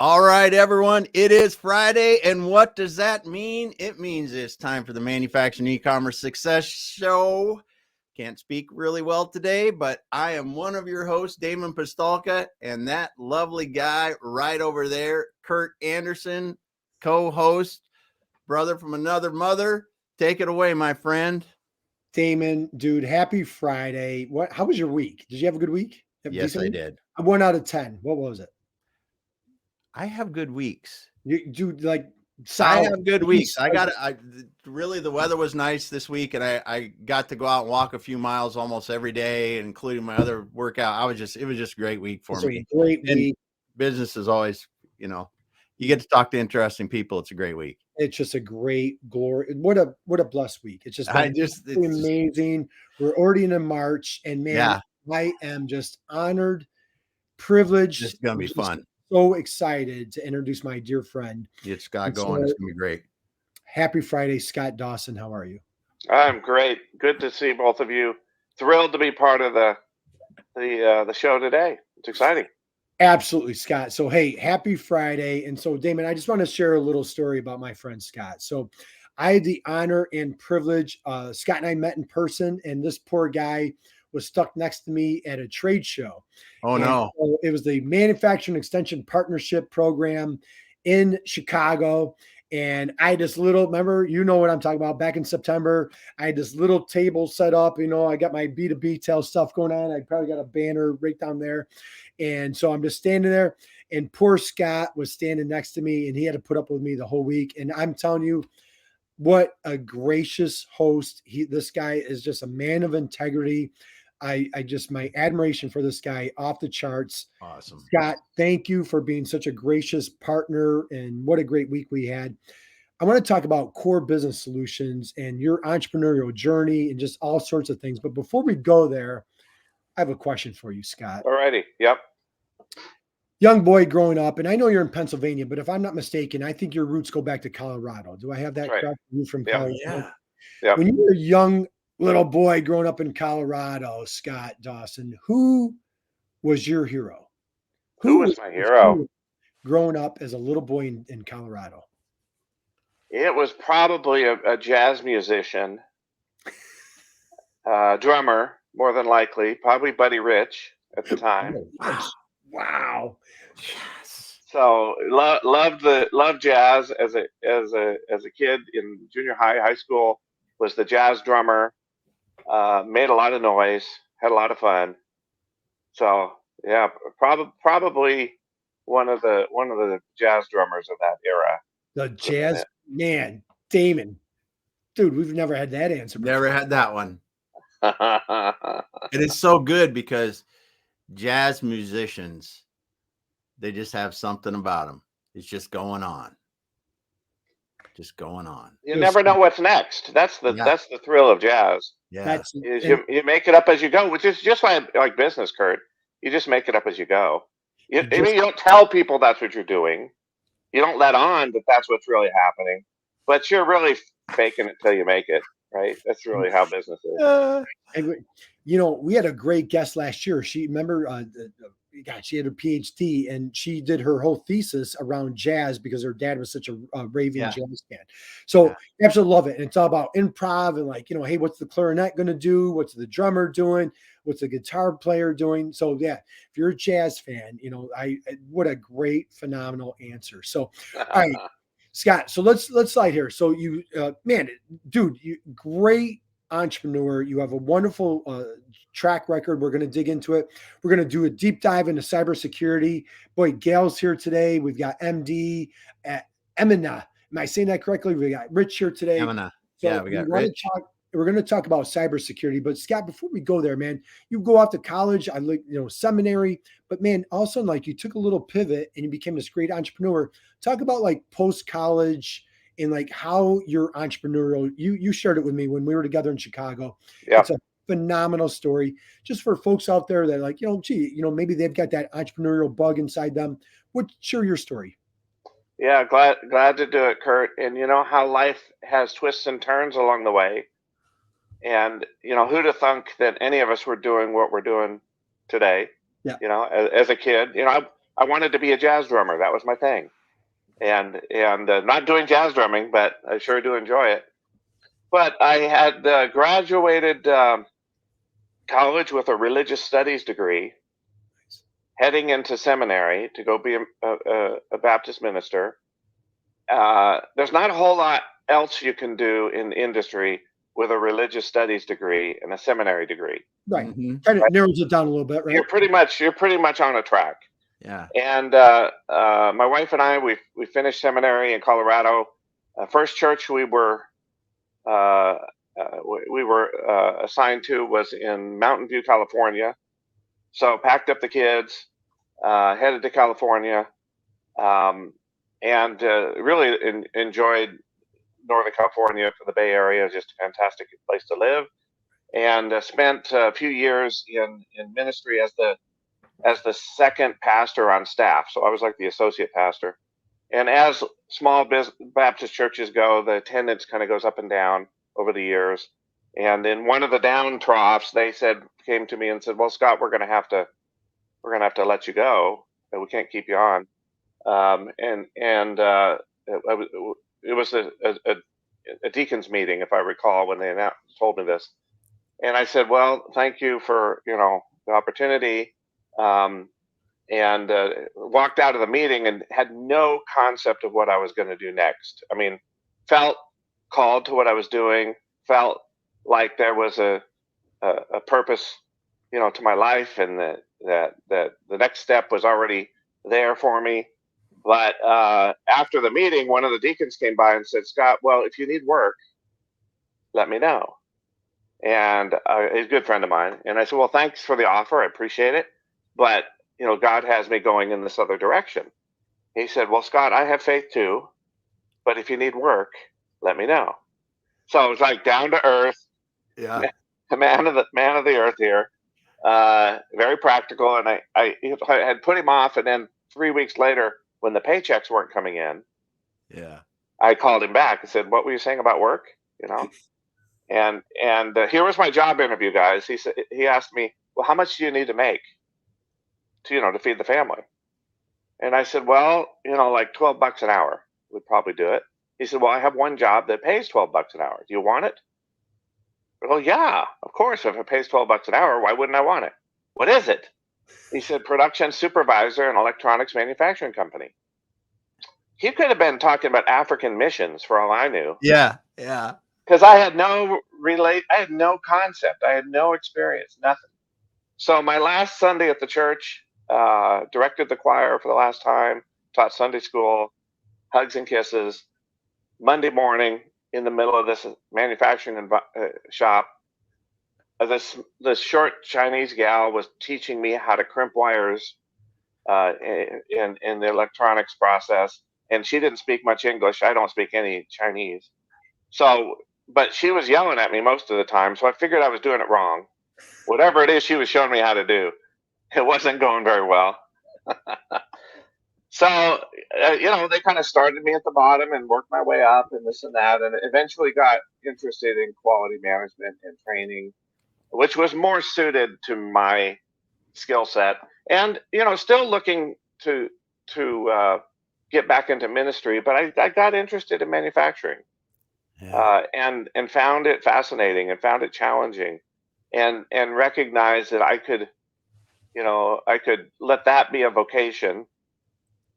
All right, everyone, it is Friday, and what does that mean? It means it's time for the Manufacturing Ecommerce Success Show. Can't speak really well today, but I am one of your hosts, Damon Pistolka, and that lovely guy right over there, Kurt Anderson, co-host, brother from another mother. Take it away, my friend. Damon, dude, happy Friday. How was your week? Did you have a good week? Yes, I did. 1 out of 10. What was it? I have good weeks. You do like I have good weeks. Really, the weather was nice this week, and I got to go out and walk a few miles almost every day, including my other workout. It was just a great week for me. Great week. Business is always, you get to talk to interesting people. It's a great week. It's just a great glory. What a blessed week. It's just amazing. We're already in March, and man, I am just honored, privileged. It's gonna be fun. So excited to introduce my dear friend. It's Scott going. It's gonna be great. Happy Friday, Scott Dawson. How are you? I'm great. Good to see both of you. Thrilled to be part of the show today. It's exciting. Absolutely, Scott. So, hey, happy Friday. And so, Damon, I just want to share a little story about my friend Scott. So, I had the honor and privilege. Scott and I met in person, and this poor guy was stuck next to me at a trade show. Oh, no. So it was the Manufacturing Extension Partnership Program in Chicago. And I had this little, remember, you know what I'm talking about, back in September, I had this little table set up, I got my B2B tail stuff going on. I probably got a banner right down there. And so I'm just standing there, and poor Scott was standing next to me, and he had to put up with me the whole week. And I'm telling you, what a gracious host. This guy is just a man of integrity. My admiration for this guy off the charts. Awesome. Scott, thank you for being such a gracious partner, and what a great week we had. I want to talk about core business solutions and your entrepreneurial journey and just all sorts of things. But before we go there, I have a question for you, Scott. All righty. Yep. Young boy growing up, and I know you're in Pennsylvania, but if I'm not mistaken, I think your roots go back to Colorado. Do I have that correct? You're from Colorado. Yeah. When you were a young little boy growing up in Colorado, Scott Dawson, who was your hero? Who was my hero? Growing up as a little boy in Colorado. It was probably a jazz musician, drummer, more than likely, probably Buddy Rich at the time. Wow. Yes. So loved jazz as a kid in junior high school. Was the jazz drummer. Made a lot of noise, had a lot of fun. So yeah, probably one of the jazz drummers of that era. The jazz man, Damon. Dude, we've never had that answer before. Never had that one. It is so good because jazz musicians, they just have something about them. It's just going on. You never know what's next. That's the thrill of jazz. Yeah. You make it up as you go, which is just like business, Kurt. You just make it up as you go. You don't tell people that's what you're doing. You don't let on that that's what's really happening. But you're really faking it till you make it, right? That's really how business is. We had a great guest last year. She had a PhD, and she did her whole thesis around jazz because her dad was such a raving jazz fan. So absolutely love it. And it's all about improv and hey, what's the clarinet going to do? What's the drummer doing? What's the guitar player doing? So if you're a jazz fan, what a great, phenomenal answer. So, all right, Scott, so let's slide here. So you, dude, great entrepreneur. You have a wonderful track record. We're going to dig into it. We're going to do a deep dive into cybersecurity. Boy, Gail's here today. We've got MD Emina. Am I saying that correctly? We got Rich here today. Emina. So we got Rich. We're going to talk about cybersecurity. But Scott, before we go there, man, you go off to college, seminary, but man, all of a sudden, you took a little pivot and you became this great entrepreneur. Talk about post-college and how your entrepreneurial, you shared it with me when we were together in Chicago. Yeah. It's a phenomenal story just for folks out there that maybe they've got that entrepreneurial bug inside them. Share your story. Yeah. Glad to do it, Kurt. And you know how life has twists and turns along the way. And, who'd have thunk that any of us were doing what we're doing today? Yeah. As a kid, I wanted to be a jazz drummer. That was my thing. And not doing jazz drumming, but I sure do enjoy it. But I had graduated college with a religious studies degree, heading into seminary to go be a Baptist minister. There's not a whole lot else you can do in industry with a religious studies degree and a seminary degree. Right. Kind of narrows it down a little bit, right? You're pretty much on a track. Yeah. And my wife and I, we finished seminary in Colorado. First church we were assigned to was in Mountain View, California. So packed up the kids, headed to California, and really enjoyed Northern California for the Bay Area. Just a fantastic place to live, and spent a few years in ministry as the second pastor on staff. So I was like the associate pastor. And as small Baptist churches go, the attendance kind of goes up and down over the years. And in one of the down troughs, they came to me and said, "Well, Scott, we're going to have to let you go. We can't keep you on." It was a deacon's meeting, if I recall, when they told me this. And I said, "Well, thank you for the opportunity." And walked out of the meeting and had no concept of what I was going to do next. I mean, felt called to what I was doing, felt like there was a purpose, to my life, and that the next step was already there for me. But after the meeting, one of the deacons came by and said, "Scott, well, if you need work, let me know." And he's a good friend of mine. And I said, "Well, thanks for the offer. I appreciate it. But God has me going in this other direction." He said, "Well, Scott, I have faith too, but if you need work, let me know." So it was like down to earth, Yeah, the man of the earth here, very practical. And I had put him off, and then 3 weeks later, when the paychecks weren't coming in, yeah, I called him back and said, "What were you saying about work?" And here was my job interview, guys. He asked me, "Well, how much do you need to make to feed the family?" And I said, "Well, like $12 an hour would probably do it." He said, "Well, I have one job that pays $12 an hour. Do you want it?" Well, yeah, of course. If it pays $12 an hour, why wouldn't I want it? "What is it?" He said, "Production supervisor in electronics manufacturing company." He could have been talking about African missions for all I knew. yeah, Because I had no concept. I had no experience, nothing. So my last Sunday at the church, directed the choir for the last time, taught Sunday school, hugs and kisses. Monday morning, in the middle of this manufacturing shop, this short Chinese gal was teaching me how to crimp wires in the electronics process, and she didn't speak much English. I don't speak any Chinese, but she was yelling at me most of the time, so I figured I was doing it wrong. Whatever it is she was showing me how to do, it wasn't going very well. So, they kind of started me at the bottom and worked my way up and this and that, and eventually got interested in quality management and training, which was more suited to my skill set. And, still looking to get back into ministry, but I got interested in manufacturing, and found it fascinating and found it challenging, and recognized that I could let that be a vocation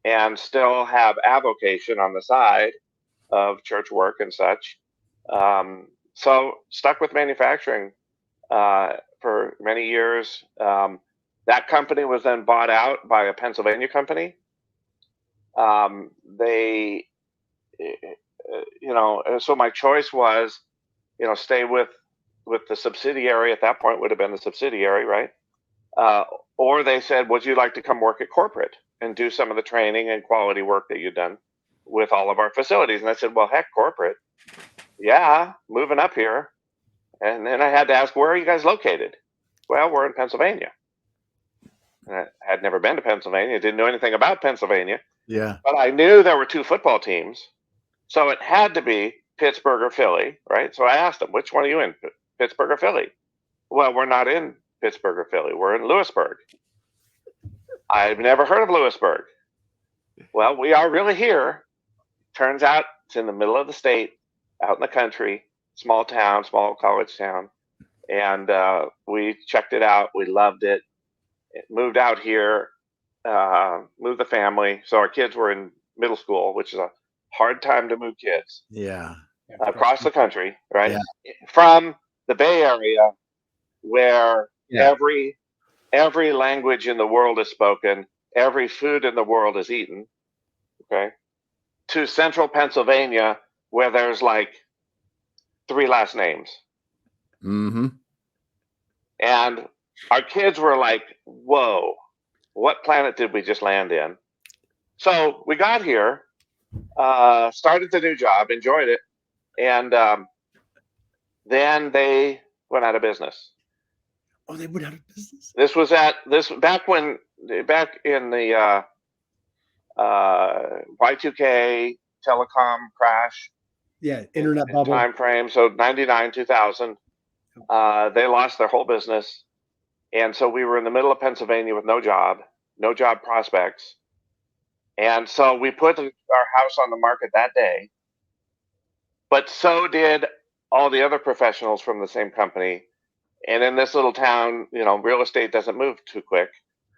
and still have avocation on the side of church work and such. So stuck with manufacturing for many years. That company was then bought out by a Pennsylvania company. So my choice was, stay with the subsidiary. At that point would have been the subsidiary, right? Or they said, "Would you like to come work at corporate and do some of the training and quality work that you've done with all of our facilities?" And I said, "Well, heck, corporate. Yeah, moving up here." And then I had to ask, "Where are you guys located?" "Well, we're in Pennsylvania." And I had never been to Pennsylvania, didn't know anything about Pennsylvania. yeah. But I knew there were 2 football teams. So it had to be Pittsburgh or Philly, right? So I asked them, "Which one are you in, Pittsburgh or Philly?" "Well, we're not in Pittsburgh or Philly. We're in Lewisburg." I've never heard of Lewisburg. Well, we are really here. Turns out it's in the middle of the state, out in the country, small town, small college town. And we checked it out. We loved it. Moved out here, moved the family. So our kids were in middle school, which is a hard time to move kids. Yeah. Across the country, right? Yeah. From the Bay Area, where Yeah. every language in the world is spoken, every food in the world is eaten, okay, to central Pennsylvania, where there's like 3 last names. Mm-hmm. And our kids were like, whoa, what planet did we just land in? So we got here, started the new job, enjoyed it, and then they went out of business. Oh, they went out of business. This was back in the Y2K telecom crash. Yeah, internet bubble time frame. So 99, 2000, they lost their whole business, and so we were in the middle of Pennsylvania with no job prospects, and so we put our house on the market that day. But so did all the other professionals from the same company. And in this little town, real estate doesn't move too quick.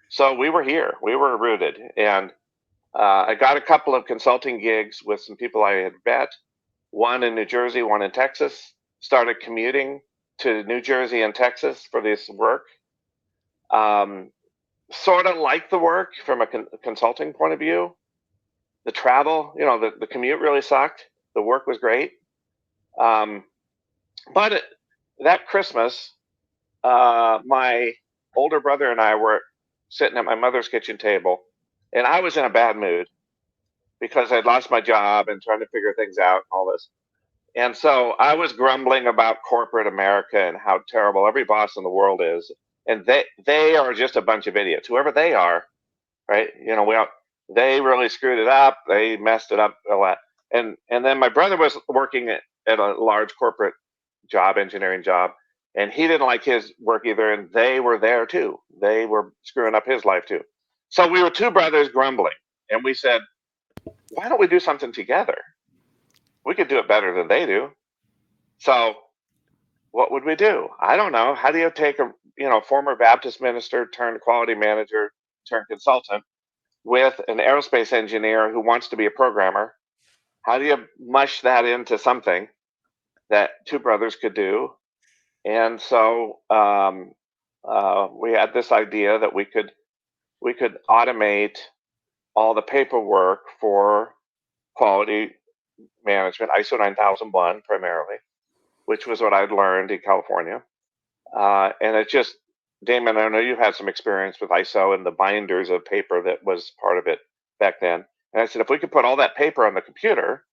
So we were here. We were rooted. And I got a couple of consulting gigs with some people I had met, one in New Jersey, one in Texas. Started commuting to New Jersey and Texas for this work. Sort of liked the work from a consulting point of view. The travel, the commute really sucked. The work was great. But that Christmas, my older brother and I were sitting at my mother's kitchen table, and I was in a bad mood because I'd lost my job and trying to figure things out and all this. And so I was grumbling about corporate America and how terrible every boss in the world is. And they are just a bunch of idiots, whoever they are, right? They really screwed it up. They messed it up a lot. And then my brother was working at a large corporate job, engineering job, and he didn't like his work either. And they were there too. They were screwing up his life too. So we were two brothers grumbling, and we said, why don't we do something together? We could do it better than they do. So what would we do? I don't know. How do you take a former Baptist minister turned quality manager turned consultant with an aerospace engineer who wants to be a programmer? How do you mush that into something that two brothers could do? And so we had this idea that we could automate all the paperwork for quality management, ISO 9001 primarily, which was what I'd learned in California. And it just, Damon, I know you've had some experience with ISO and the binders of paper that was part of it back then. And I said, if we could put all that paper on the computer,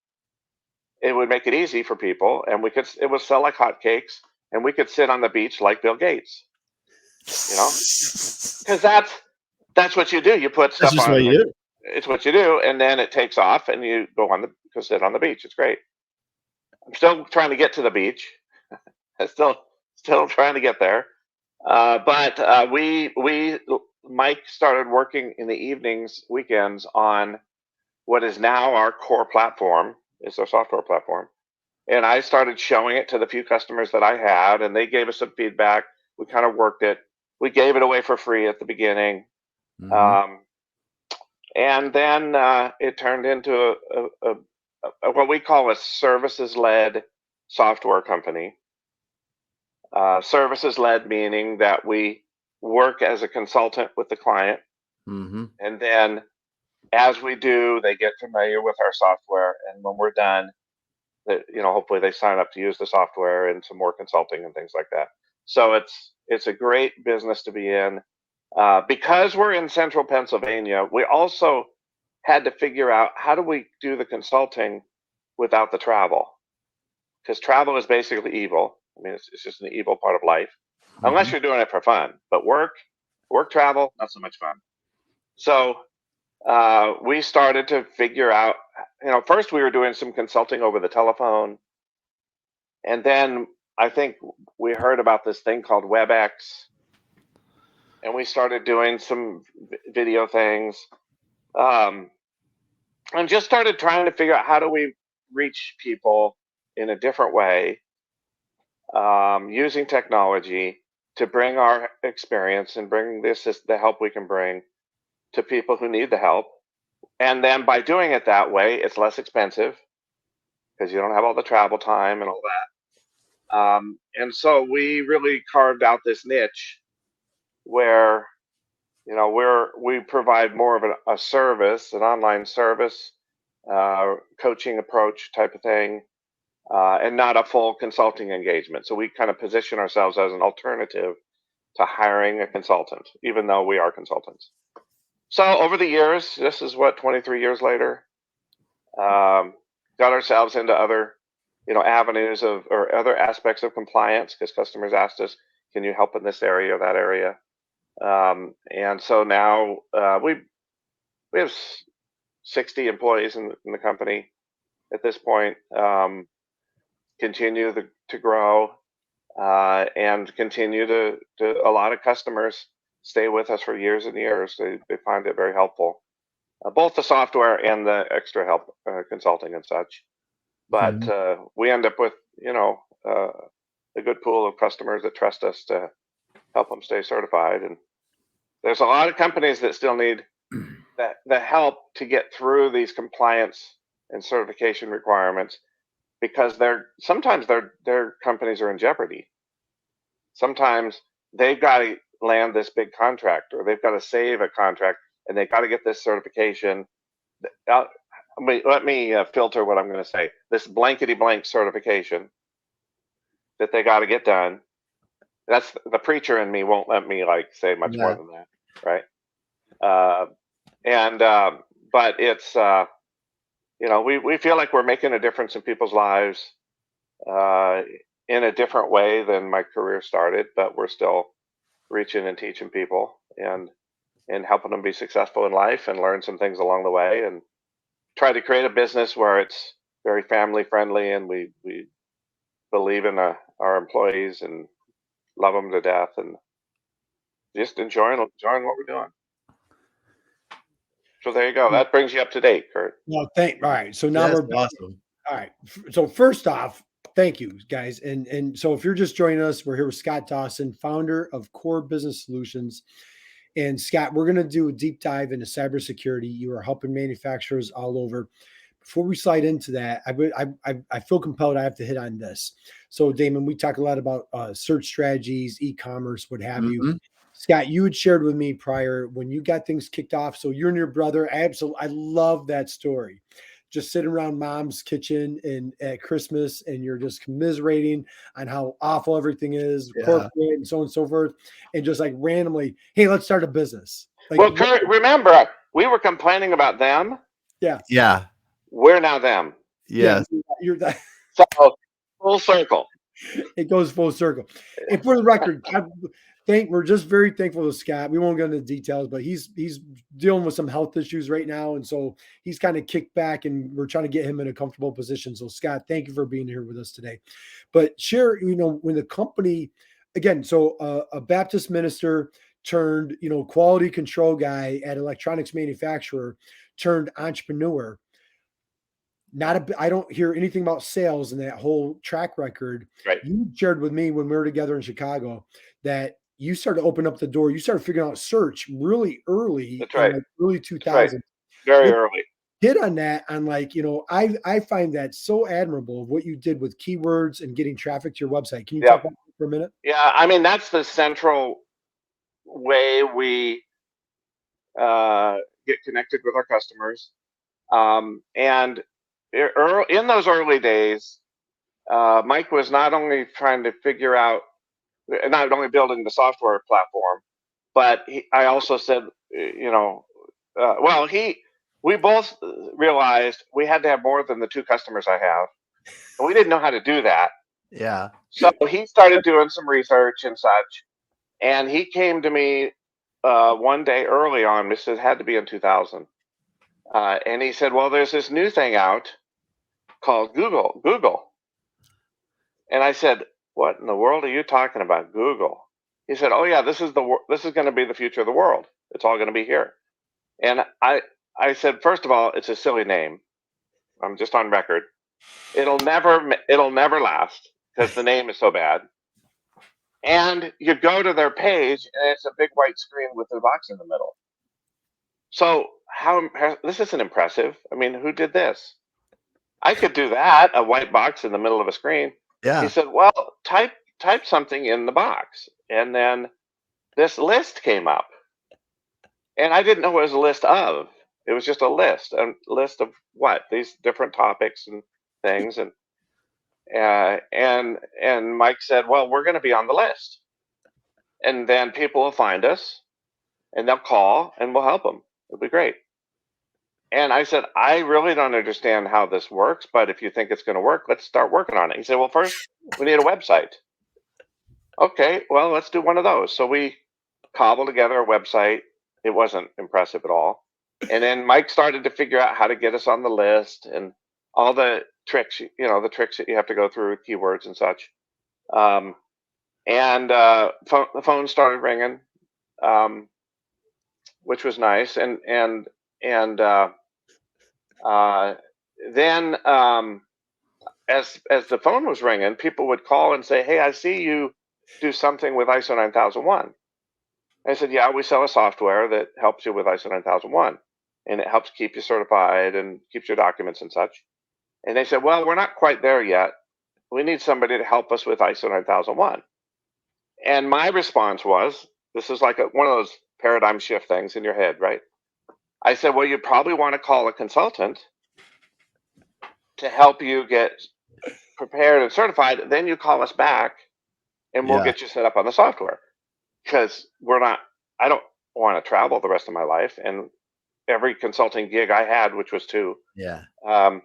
it would make it easy for people, and it would sell like hotcakes, and we could sit on the beach like Bill Gates, because that's what you do. You put stuff on. It's what you do, and then it takes off, and you go sit on the beach. It's great. I'm still trying to get to the beach. I'm still trying to get there. But Mike started working in the evenings, weekends on what is now our core platform. It's our software platform. And I started showing it to the few customers that I had, and they gave us some feedback. We kind of worked it. We gave it away for free at the beginning. Mm-hmm. And then it turned into what we call a services-led software company. Services-led meaning that we work as a consultant with the client. Mm-hmm. And then as we do, they get familiar with our software. And when we're done, hopefully they sign up to use the software and some more consulting and things like that. So it's a great business to be in. Because we're in central Pennsylvania, we also had to figure out how do we do the consulting without the travel? Because travel is basically evil. I mean, it's just an evil part of life, unless you're doing it for fun. But work travel, not so much fun. So we started to figure out, first we were doing some consulting over the telephone. And then I think we heard about this thing called WebEx. and we started doing some video things, and just started trying to figure out how do we reach people in a different way, using technology to bring our experience and bring the help we can bring to people who need the help. And then by doing it that way, it's less expensive because you don't have all the travel time and all that. And so we really carved out this niche where, we provide more of a service, an online service, coaching approach type of thing, and not a full consulting engagement. So we kind of position ourselves as an alternative to hiring a consultant, even though we are consultants. So over the years, this is 23 years later, got ourselves into other, avenues or other aspects of compliance because customers asked us, can you help in this area or that area? And so now we have 60 employees in the company at this point, continue to grow, and continue to a lot of customers stay with us for years and years. They find it very helpful, both the software and the extra help, consulting and such. But we end up with, a good pool of customers that trust us to help them stay certified. And there's a lot of companies that still need the help to get through these compliance and certification requirements because sometimes their companies are in jeopardy. Sometimes they've got to land this big contract or they've got to save a contract and they've got to get this certification. Let me filter what I'm going to say. This blankety blank certification that they got to get done. That's the preacher in me won't let me say much more than that, right? But it's we feel like we're making a difference in people's lives in a different way than my career started, but we're still reaching and teaching people and helping them be successful in life and learn some things along the way and try to create a business where it's very family friendly and we believe in our employees and love them to death and just enjoying what we're doing. So there you go. That brings you up to date, Kurt. Well, all right. So now we're awesome. All right. So first off, thank you guys. And so if you're just joining us, we're here with Scott Dawson, founder of Core Business Solutions. And Scott, we're going to do a deep dive into cybersecurity. You are helping manufacturers all over. Before we slide into that, I feel compelled I have to hit on this. So Damon, we talk a lot about search strategies, e-commerce, what have you. Scott, you had shared with me prior when you got things kicked off. So you and your brother, I love that story. Just sitting around mom's kitchen and at Christmas, and you're just commiserating on how awful everything is, corporate and so on and so forth, and just randomly, hey, let's start a business. Well, Kurt, remember we were complaining about them. Yeah. We're now them. Yes. Yeah, you're that. So full circle. It goes full circle. And for the record, we're just very thankful to Scott. We won't go into the details, but he's dealing with some health issues right now. And so he's kind of kicked back and we're trying to get him in a comfortable position. So Scott, thank you for being here with us today. But share, when the company, again, so a Baptist minister turned, quality control guy at electronics manufacturer turned entrepreneur. I don't hear anything about sales in that whole track record. Right. You shared with me when we were together in Chicago that you started to open up the door. You started figuring out search really early. That's right. In early 2000s. Right. Very early. Hit on that on I find that so admirable of what you did with keywords and getting traffic to your website. Can you talk about that for a minute? Yeah, I mean, that's the central way we get connected with our customers. And in those early days, Mike was not only trying to figure out, not only building the software platform, but I also said, we both realized we had to have more than the 2 customers I have. And we didn't know how to do that. Yeah. So he started doing some research and such. And he came to me one day early on, this had to be in 2000. And he said, well, there's this new thing out called Google. And I said, what in the world are you talking about, Google? He said, "Oh yeah, this is going to be the future of the world. It's all going to be here." And I said, first of all, it's a silly name. I'm just on record. It'll never last because the name is so bad. And you go to their page, and it's a big white screen with a box in the middle. So this isn't impressive. I mean, who did this? I could do that, a white box in the middle of a screen. Yeah. He said, well, type something in the box. And then this list came up. And I didn't know what it was a list of. It was just a list of what? These different topics and things. And Mike said, well, we're going to be on the list. And then people will find us, and they'll call, and we'll help them. It'll be great. And I said, I really don't understand how this works, but if you think it's going to work, let's start working on it. He said, well, first, we need a website. Okay, well, let's do one of those. So we cobbled together a website. It wasn't impressive at all. And then Mike started to figure out how to get us on the list and all the tricks, the tricks that you have to go through, keywords and such. The phone started ringing, which was nice. And then as the phone was ringing, people would call and say, hey, I see you do something with ISO 9001. I said, yeah, we sell a software that helps you with ISO 9001, and it helps keep you certified and keeps your documents and such. And they said, well, we're not quite there yet. We need somebody to help us with ISO 9001. And my response was, this is like one of those paradigm shift things in your head, right? I said, well, you probably want to call a consultant to help you get prepared and certified. Then you call us back and we'll get you set up on the software. Because I don't want to travel the rest of my life. And every consulting gig I had, which was 2, I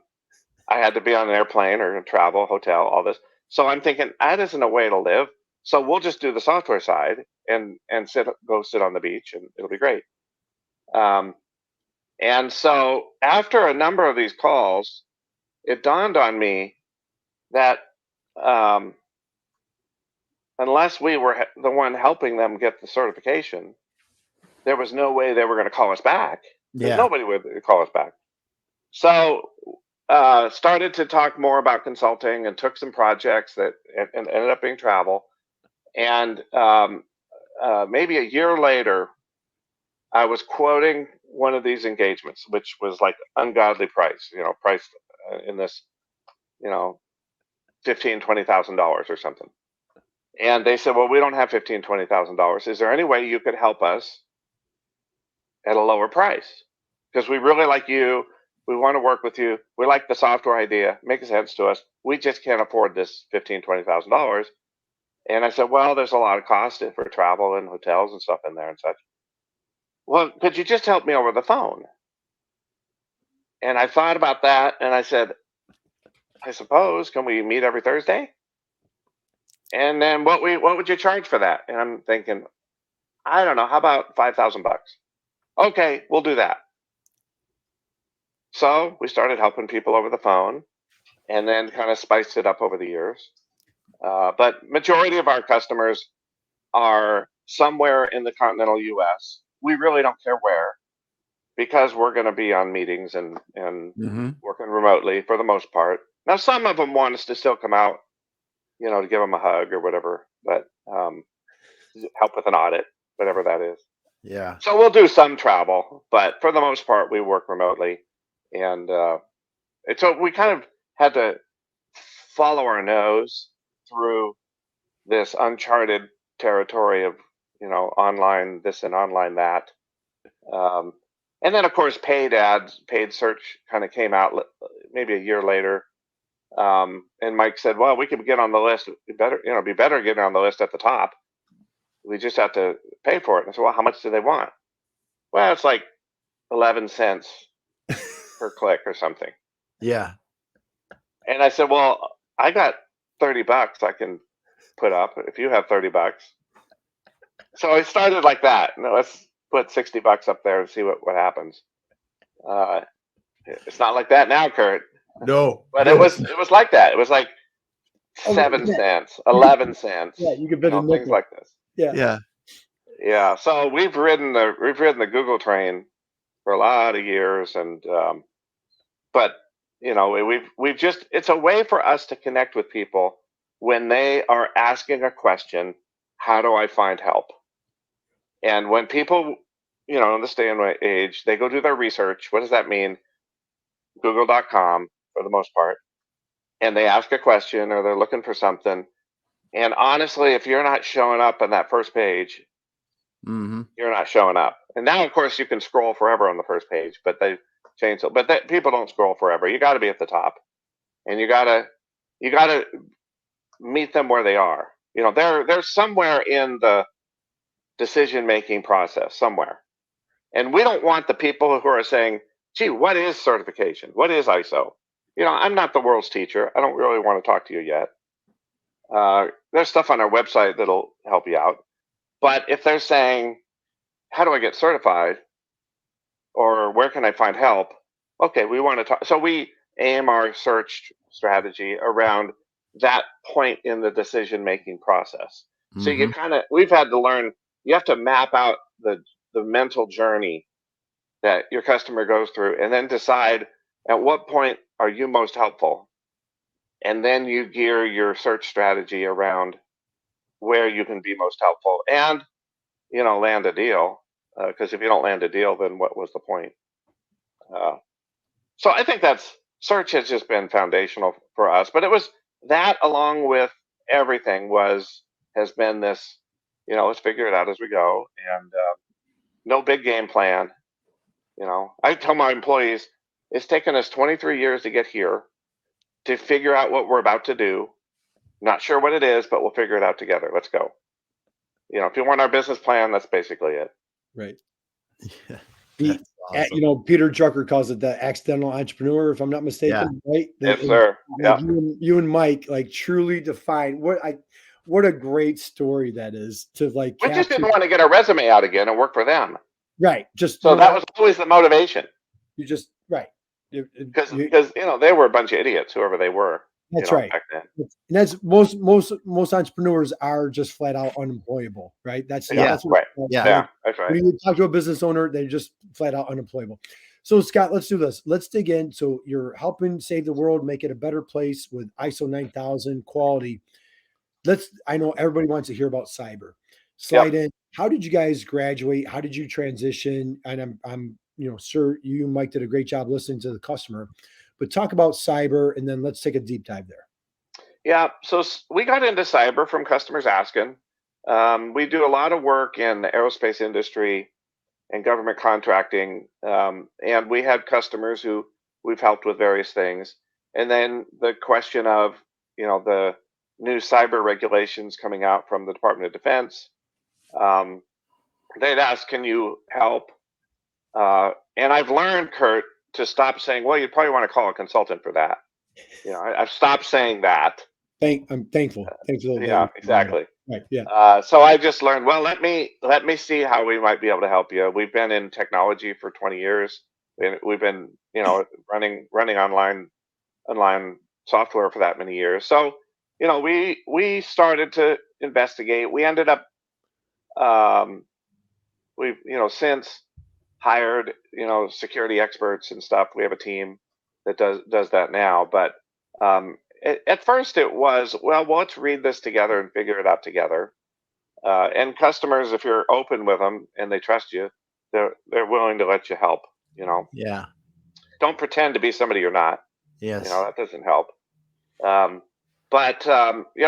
had to be on an airplane or travel, hotel, all this. So I'm thinking that isn't a way to live. So we'll just do the software side and go sit on the beach, and it'll be great. And so after a number of these calls, it dawned on me that unless we were the one helping them get the certification, there was no way they were going to call us back. Nobody would call us back. So started to talk more about consulting and took some projects that and ended up being travel. And maybe a year later, I was quoting one of these engagements, which was like ungodly price, priced in this, $15,000, $20,000 or something. And they said, well, we don't have $15,000, $20,000. Is there any way you could help us at a lower price? Because we really like you. We want to work with you. We like the software idea. Makes sense to us. We just can't afford this $15,000, $20,000. And I said, well, there's a lot of cost for travel and hotels and stuff in there and such. Well, could you just help me over the phone? And I thought about that, and I said, I suppose, can we meet every Thursday? And then what would you charge for that? And I'm thinking, I don't know, how about $5,000? Okay, we'll do that. So we started helping people over the phone, and then kind of spiced it up over the years. But majority of our customers are somewhere in the continental U.S. We really don't care where, because we're going to be on meetings and working remotely for the most part. Now, some of them want us to still come out, to give them a hug or whatever, but help with an audit, whatever that is. Yeah. So we'll do some travel, but for the most part, we work remotely. And so we kind of had to follow our nose through this uncharted territory of, online this and online that. And then, of course, paid ads, paid search kind of came out maybe a year later. And Mike said, well, we could get on the list. Be better getting on the list at the top. We just have to pay for it. And I said, well, how much do they want? Well, it's like 11 cents per click or something. Yeah. And I said, well, I got $30 I can put up if you have $30. So I started like that. Let's put $60 up there and see what happens. It's not like that now, Kurt. No. But it was like that. It was like 7 cents, 11 cents. Yeah, you could bid things like this. Yeah. Yeah. So we've ridden the Google train for a lot of years, and but we've just, it's a way for us to connect with people when they are asking a question. How do I find help? And when people, in this day and age, they go do their research. What does that mean? Google.com for the most part, and they ask a question or they're looking for something. And honestly, if you're not showing up on that first page, you're not showing up. And now, of course, you can scroll forever on the first page, but they changed it. But people don't scroll forever. You got to be at the top, and you gotta meet them where they are. They're somewhere in the decision making process somewhere. And we don't want the people who are saying, "Gee, what is certification? What is ISO?" I'm not the world's teacher. I don't really want to talk to you yet. There's stuff on our website that'll help you out. But if they're saying, how do I get certified? Or where can I find help? Okay, we want to talk. So we aim our search strategy around that point in the decision-making process. So we've had to learn, you have to map out the mental journey that your customer goes through, and then decide at what point are you most helpful. And then you gear your search strategy around where you can be most helpful and, land a deal. Because if you don't land a deal, then what was the point? So I think search has just been foundational for us. But it was that, along with everything, has been this, let's figure it out as we go, and no big game plan. I tell my employees, it's taken us 23 years to get here, to figure out what we're about to do. Not sure what it is, but we'll figure it out together. Let's go. If you want our business plan, that's basically it. Right. Yeah. Awesome. Peter Drucker calls it the accidental entrepreneur, if I'm not mistaken. Yeah. Right? Yes, sir. Yeah. You and Mike truly define what a great story that is to We just didn't want to get our resume out again and work for them. Right. So that was always the motivation. You just right. Because they were a bunch of idiots, whoever they were. That's right. Back then. And that's most entrepreneurs are just flat out unemployable, right? That's right. That's right. When you talk to a business owner, they're just flat out unemployable. So Scott, let's do this. Let's dig in. So you're helping save the world, make it a better place with ISO 9000 quality. I know everybody wants to hear about cyber. Slide in. How did you guys graduate? How did you transition? And I'm sir, you and Mike did a great job listening to the customer. But talk about cyber, and then let's take a deep dive there. Yeah, so we got into cyber from customers asking. We do a lot of work in the aerospace industry and government contracting, and we had customers who we've helped with various things. And then the question of, the new cyber regulations coming out from the Department of Defense, they'd ask, can you help? And I've learned, Kurt, to stop saying, well, you'd probably want to call a consultant for that. I've stopped saying that. I'm thankful. Yeah, exactly. Right. Yeah. So I just learned, well, let me see how we might be able to help you. We've been in technology for 20 years. We've been, running online software for that many years. So, we started to investigate. We ended up, we've, since hired, security experts and stuff. We have a team that does that now. But at first it was, well, let's read this together and figure it out together. And customers, if you're open with them and they trust you, they're willing to let you help. Yeah. Don't pretend to be somebody you're not. Yes. That doesn't help. But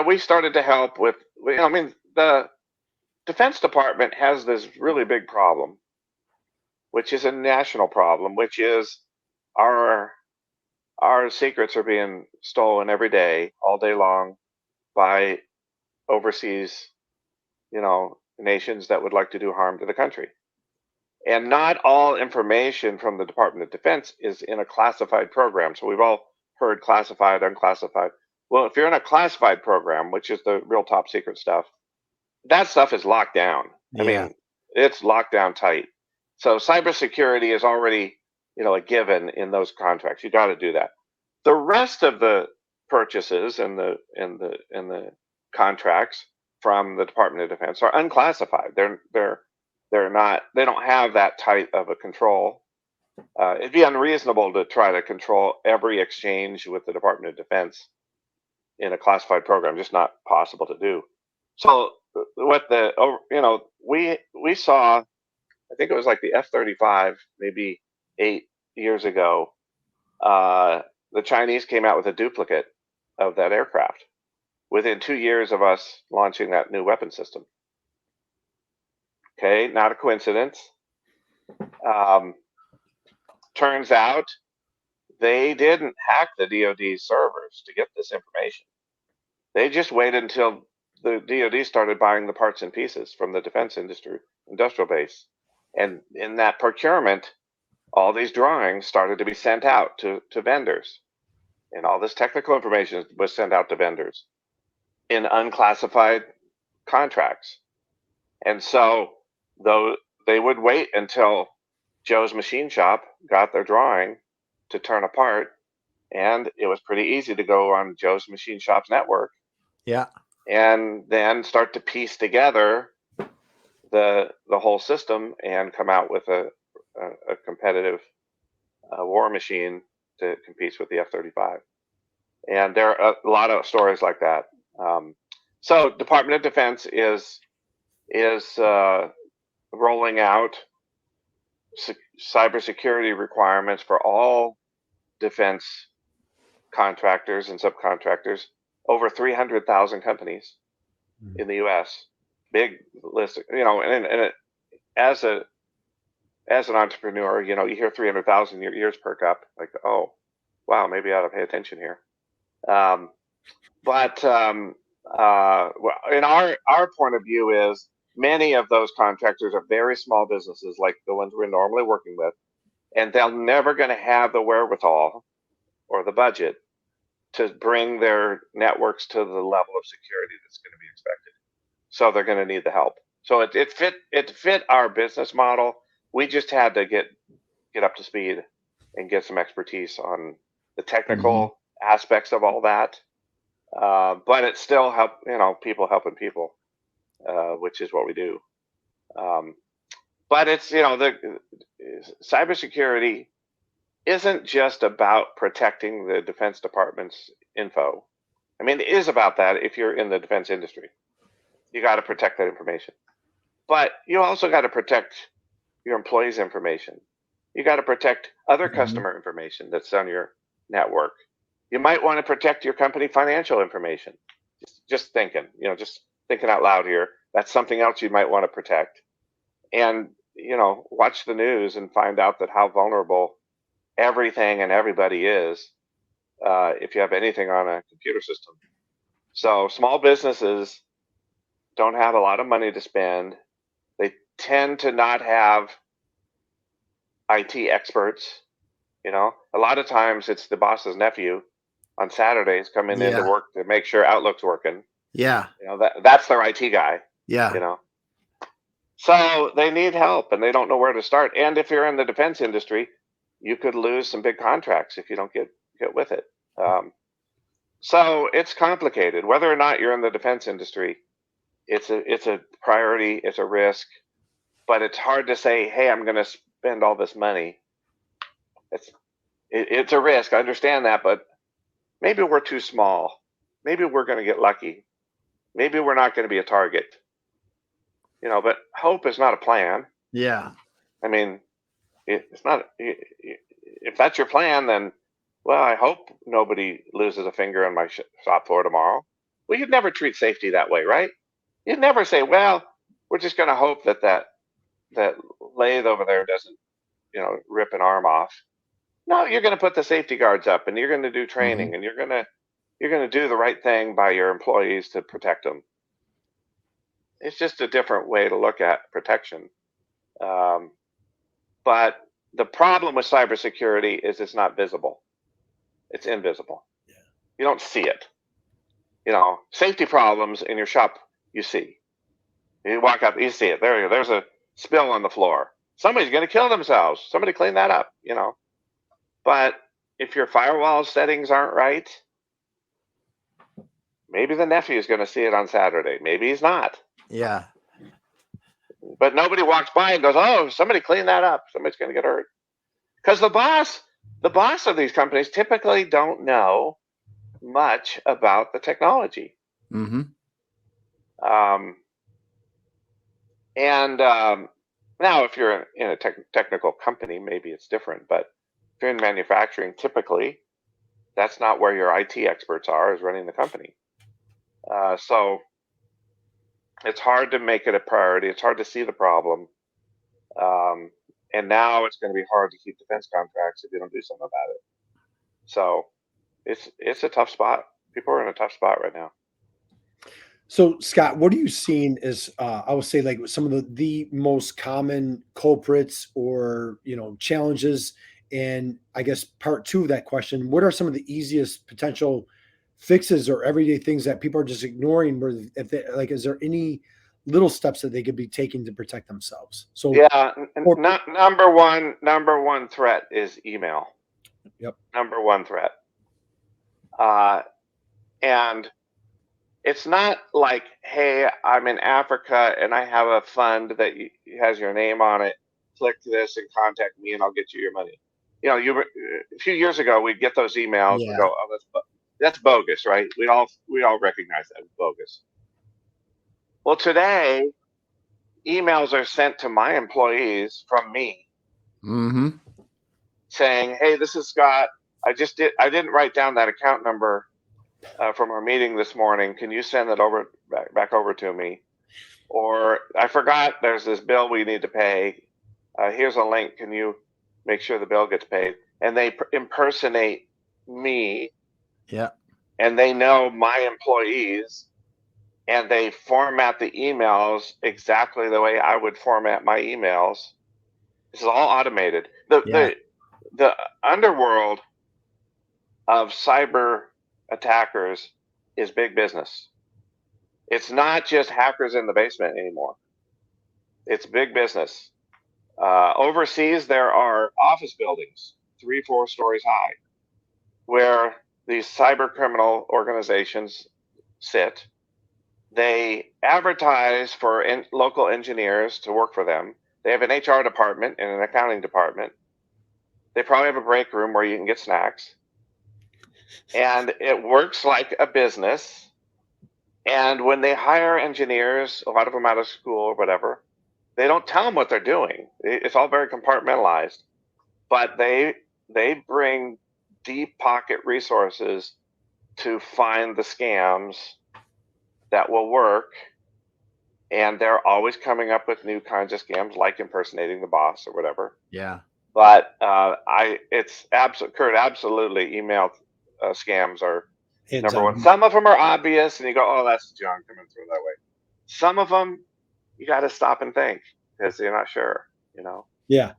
we started to help with. The Defense Department has this really big problem, which is a national problem, which is our secrets are being stolen every day, all day long, by overseas, nations that would like to do harm to the country. And not all information from the Department of Defense is in a classified program. So we've all heard classified, unclassified. Well, if you're in a classified program, which is the real top secret stuff, that stuff is locked down. Yeah. I mean, it's locked down tight. So cybersecurity is already, a given in those contracts. You got to do that. The rest of the purchases and the contracts from the Department of Defense are unclassified. They're not. They don't have that tight of a control. It'd be unreasonable to try to control every exchange with the Department of Defense in a classified program. Just not possible to do. So what we saw, I think it was like the F-35 maybe 8 years ago. The Chinese came out with a duplicate of that aircraft within 2 years of us launching that new weapon system. Okay, not a coincidence. Turns out they didn't hack the DOD servers to get this information. They just waited until the DOD started buying the parts and pieces from the defense industrial base. And in that procurement, all these drawings started to be sent out to vendors. And all this technical information was sent out to vendors in unclassified contracts. And so though they would wait until Joe's machine shop got their drawing to turn apart, and it was pretty easy to go on Joe's machine shop's network. Yeah. And then start to piece together the whole system and come out with a competitive war machine to compete with the F-35. And there are a lot of stories like that. So Department of Defense is rolling out cybersecurity requirements for all defense contractors and subcontractors, over 300,000 companies in the U.S. Big list, and as an entrepreneur, you hear 300,000, your ears perk up, like, oh, wow, maybe I ought to pay attention here. But in our point of view is many of those contractors are very small businesses, like the ones we're normally working with, and they're never going to have the wherewithal or the budget to bring their networks to the level of security that's going to be expected. So they're going to need the help. So it fit our business model. We just had to get up to speed and get some expertise on the technical aspects of all that. But it still helped, people helping people, which is what we do. But it's, the cybersecurity isn't just about protecting the Defense Department's info. I mean, it is about that if you're in the defense industry. You got to protect that information. But you also got to protect your employees' information. You got to protect other customer information that's on your network. You might want to protect your company financial information. Just thinking, just thinking out loud here. That's something else you might want to protect. And, watch the news and find out that how vulnerable everything and everybody is if you have anything on a computer system. So small businesses don't have a lot of money to spend. They tend to not have IT experts. A lot of times it's the boss's nephew on Saturdays coming into work to make sure Outlook's working. Yeah. That's their IT guy. Yeah. So they need help and they don't know where to start. And if you're in the defense industry, you could lose some big contracts if you don't get with it. So it's complicated. Whether or not you're in the defense industry, it's a priority, it's a risk, but it's hard to say, hey, I'm going to spend all this money. It's a risk. I understand that, but maybe we're too small. Maybe we're going to get lucky. Maybe we're not going to be a target. But hope is not a plan. Yeah. I mean, it's not. If that's your plan, then, well, I hope nobody loses a finger on my shop floor tomorrow. Well, you'd never treat safety that way, right? You'd never say, well, we're just going to hope that lathe over there doesn't, rip an arm off. No, you're going to put the safety guards up, and you're going to do training, and you're going to do the right thing by your employees to protect them. It's just a different way to look at protection. But the problem with cybersecurity is it's not visible. It's invisible. Yeah. You don't see it. Safety problems in your shop, you see. You walk up, you see it. There's a spill on the floor. Somebody's going to kill themselves. Somebody clean that up, But if your firewall settings aren't right, Maybe the nephew is going to see it on Saturday. Maybe he's not. Yeah. But nobody walks by and goes, "Oh, somebody clean that up. Somebody's going to get hurt." Because the boss of these companies typically don't know much about the technology. Mm-hmm. Now, if you're in a technical company, maybe it's different. But if you're in manufacturing, typically, that's not where your IT experts are, is running the company. So it's hard to make it a priority. It's hard to see the problem. And now it's going to be hard to keep defense contracts if you don't do something about it. So it's a tough spot. People are in a tough spot right now. So, Scott, what are you seeing as I would say, like some of the most common culprits or challenges? And I guess part two of that question: what are some of the easiest potential fixes or everyday things that people are just ignoring? Where if they, like, is there any little steps that they could be taking to protect themselves? So, yeah, number one threat is email. Yep. Number one threat. And it's not like, hey, I'm in Africa and I have a fund that has your name on it. Click this and contact me and I'll get you your money. A few years ago, we'd get those emails. Yeah. We go, "Oh, that's bogus," right? We all recognize that as bogus. Well, today, emails are sent to my employees from me, Mm-hmm. saying, "Hey, this is Scott. I didn't write down that account number from our meeting this morning. Can you send it back over to me? Or I forgot there's this bill we need to pay. Here's a link. Can you make sure the bill gets paid?" And they impersonate me. Yeah. And they know my employees, and they format the emails exactly the way I would format my emails. This is all automated. The underworld of cyber attackers is big business. It's not just hackers in the basement anymore. It's big business. Overseas, there are office buildings, 3-4 stories high, where these cyber criminal organizations sit. They advertise for local engineers to work for them. They have an HR department and an accounting department. They probably have a break room where you can get snacks. And it works like a business. And when they hire engineers, a lot of them out of school or whatever, they don't tell them what they're doing. It's all very compartmentalized. But they bring deep pocket resources to find the scams that will work. And they're always coming up with new kinds of scams, like impersonating the boss or whatever. Yeah. But Kurt, absolutely, email scams are number one. Some of them are obvious, and you go, "Oh, that's junk coming through that way." Some of them, you got to stop and think because you're not sure, Yeah.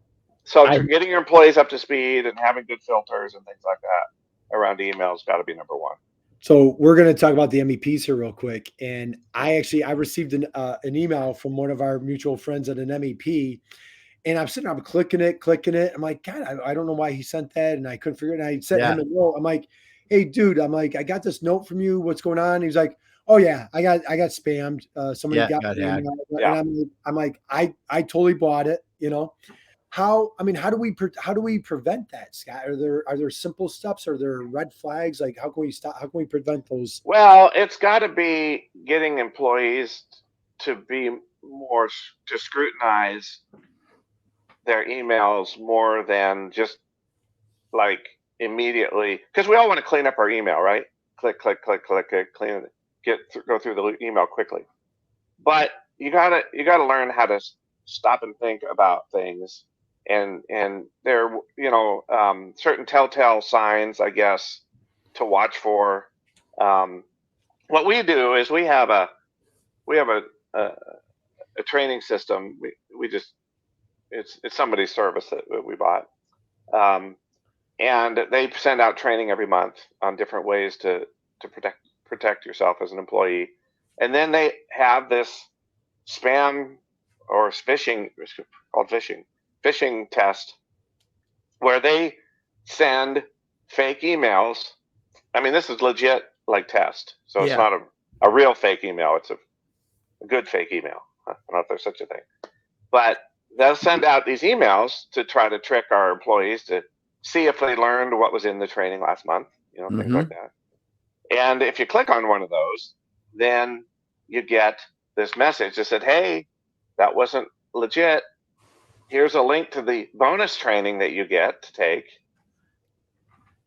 So getting your employees up to speed and having good filters and things like that around emails got to be number one. So we're going to talk about the MEPs here real quick. And I received an email from one of our mutual friends at an MEP, and I'm sitting there, I'm clicking it. I'm like, God, I don't know why he sent that. And I couldn't figure it out. I sent him a note. I'm like, "Hey dude," I'm like, "I got this note from you. What's going on?" He's like, "Oh yeah, I got spammed. Somebody got me." And I'm like, I totally bought it, How do we prevent that, Scott? Are there simple steps? Are there red flags? Like, how can we prevent those? Well, it's got to be getting employees to scrutinize their go more than just like immediately, because we all want to clean up our email, right? Click, clean it, go through the email quickly. But you gotta learn how to stop and think about things. And there, certain telltale signs, I guess, to watch for. What we do is we have a training system. It's somebody's service that we bought, and they send out training every month on different ways to protect yourself as an employee. And then they have this spam or phishing, called phishing test, where they send fake emails. I mean, this is legit like test. So it's not a real fake email. It's a good fake email. I don't know if there's such a thing. But they'll send out these emails to try to trick our employees to see if they learned what was in the training last month, things like that. And if you click on one of those, then you get this message that said, hey, that wasn't legit. Here's a link to the bonus training that you get to take.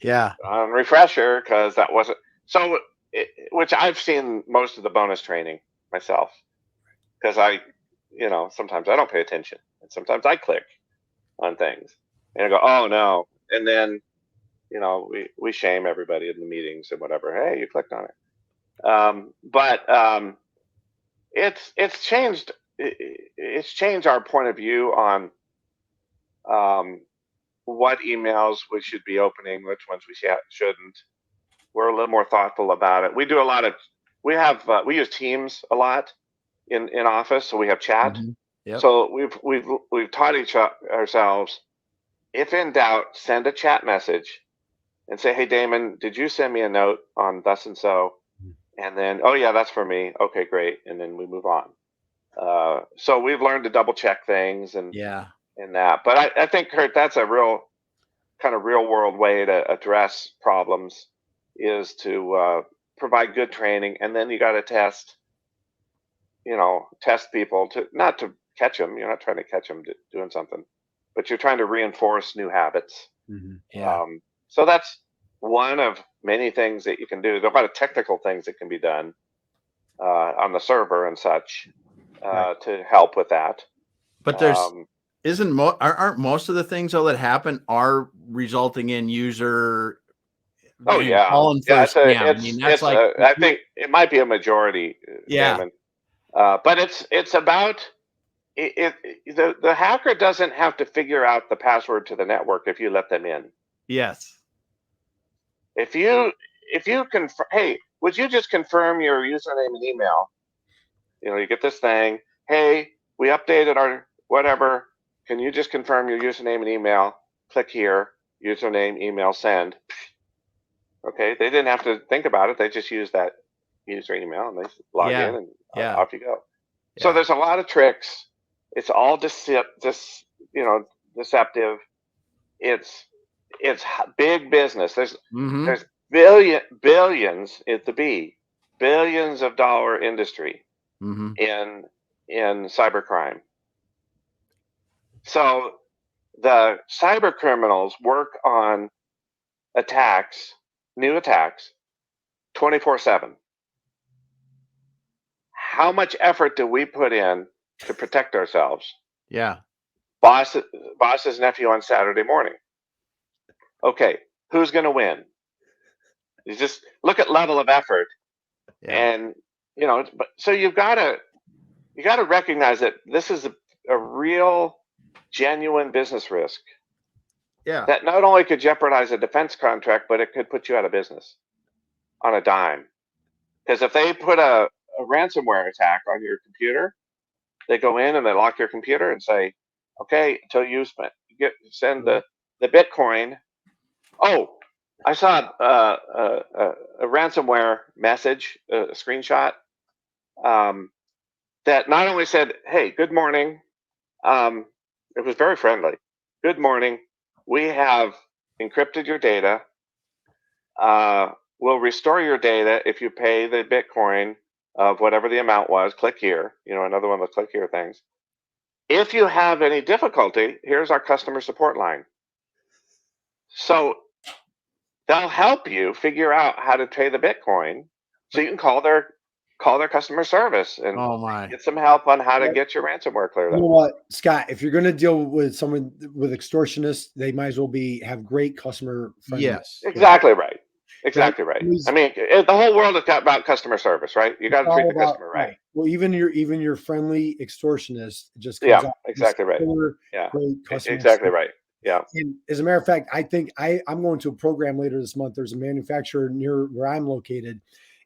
Yeah. On refresher, because that wasn't so. Which I've seen most of the bonus training myself, because sometimes I don't pay attention, and sometimes I click on things and I go, oh no, and then we shame everybody in the meetings and whatever. Hey, you clicked on it. But it's changed. It's changed our point of view on what emails we should be opening, which ones we shouldn't. We're a little more thoughtful about it. We do a lot of, we use Teams a lot in office, so we have chat. Yep. So we've taught ourselves, if in doubt, send a chat message and say, hey Damon, did you send me a note on thus and so? And then, oh yeah, that's for me. Okay, great. And then we move on. So we've learned to double check things and that. But I think, Kurt, that's a real kind of real world way to address problems, is to provide good training, and then you got to test people not to catch them. You're not trying to catch them doing something, but you're trying to reinforce new habits. So that's one of many things that you can do. There are a lot of technical things that can be done on the server and such to help with that. But there's aren't most of the things though that happen are resulting in user falling for a scam. I think it might be a majority. Damon. But it's about the hacker doesn't have to figure out the password to the network if you let them in. Yes. If you confirm, hey, would you just confirm your username and email? You get this thing. Hey, we updated our whatever. Can you just confirm your username and email? Click here. Username, email, send. Okay, they didn't have to think about it. They just used that user email and they log in and off you go. So there's a lot of tricks. It's all deceptive. It's big business. There's billions billions of dollar industry in cybercrime. So the cyber criminals work on new attacks 24/7. How much effort do we put in to protect ourselves? Yeah. Boss's nephew on Saturday morning. Okay, who's going to win? You just look at level of effort, and so you got to recognize that this is a real, genuine business risk. Yeah. That not only could jeopardize a defense contract, but it could put you out of business on a dime. Because if they put a ransomware attack on your computer, they go in and they lock your computer and say, okay, until you send the Bitcoin. Oh, I saw a ransomware message, a screenshot, that not only said, hey, good morning. It was very friendly. Good morning. We have encrypted your data. We'll restore your data if you pay the Bitcoin of whatever the amount was. Click here. Another one of the click here things. If you have any difficulty, here's our customer support line. So they'll help you figure out how to pay the Bitcoin, so you can call their customer service and get some help on how to get your ransomware cleared up. You know what, Scott? If you're going to deal with someone with extortionists, they might as well have great customer friendly. Yes, exactly right. Exactly right. I mean, the whole world is about customer service, right? You got to treat the customer right. Well, even your friendly extortionist just comes out exactly right. Exactly right. Yeah. And as a matter of fact, I think I'm going to a program later this month. There's a manufacturer near where I'm located,